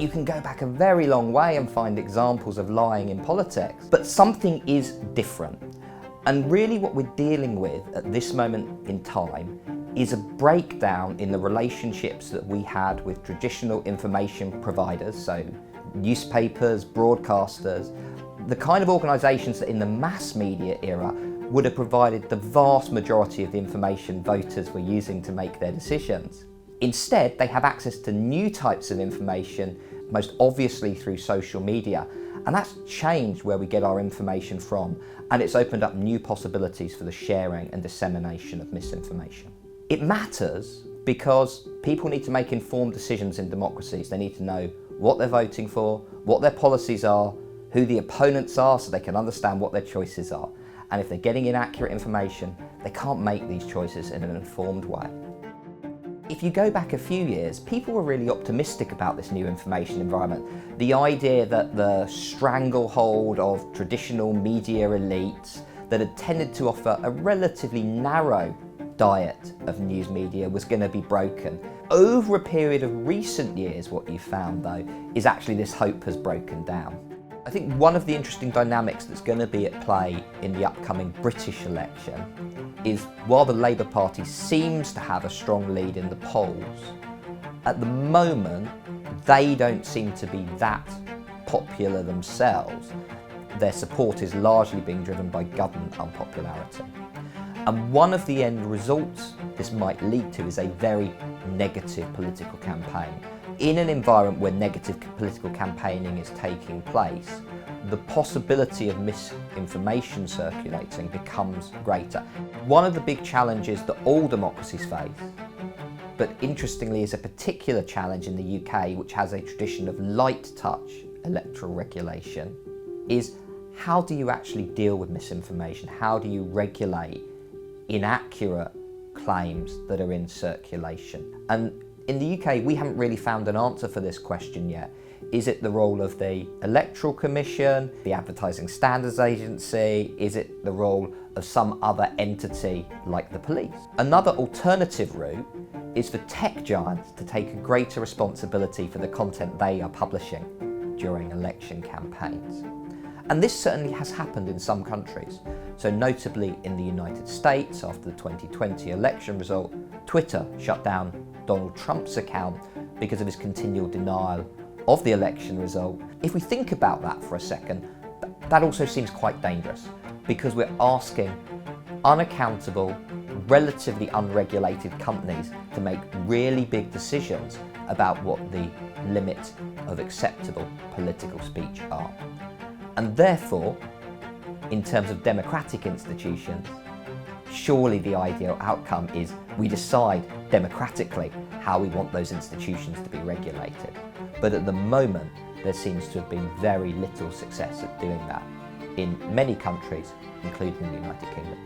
You can go back a very long way and find examples of lying in politics, but something is different. And really what we're dealing with at this moment in time is a breakdown in the relationships that we had with traditional information providers, so newspapers, broadcasters, the kind of organisations that in the mass media era would have provided the vast majority of the information voters were using to make their decisions. Instead, they have access to new types of information, most obviously through social media, and that's changed where we get our information from, and it's opened up new possibilities for the sharing and dissemination of misinformation. It matters because people need to make informed decisions in democracies. They need to know what they're voting for, what their policies are, who the opponents are, so they can understand what their choices are. And if they're getting inaccurate information, they can't make these choices in an informed way. If you go back a few years, people were really optimistic about this new information environment. The idea that the stranglehold of traditional media elites that had tended to offer a relatively narrow diet of news media was going to be broken. Over a period of recent years, what you found though, is actually this hope has broken down. I think one of the interesting dynamics that's going to be at play in the upcoming British election is while the Labour Party seems to have a strong lead in the polls, at the moment they don't seem to be that popular themselves. Their support is largely being driven by government unpopularity. And one of the end results this might lead to is a very negative political campaign. In an environment where negative political campaigning is taking place, the possibility of misinformation circulating becomes greater. One of the big challenges that all democracies face, but interestingly is a particular challenge in the UK, which has a tradition of light touch electoral regulation, is how do you actually deal with misinformation? How do you regulate inaccurate claims that are in circulation? And in the UK, we haven't really found an answer for this question yet. Is it the role of the Electoral Commission, the Advertising Standards Agency? Is it the role of some other entity like the police? Another alternative route is for tech giants to take a greater responsibility for the content they are publishing during election campaigns. And this certainly has happened in some countries. So notably in the United States, after the 2020 election result, Twitter shut down Donald Trump's account because of his continual denial of the election result. If we think about that for a second, that also seems quite dangerous because we're asking unaccountable, relatively unregulated companies to make really big decisions about what the limits of acceptable political speech are. And therefore, in terms of democratic institutions, surely the ideal outcome is we decide democratically how we want those institutions to be regulated. But at the moment, there seems to have been very little success at doing that in many countries, including the United Kingdom.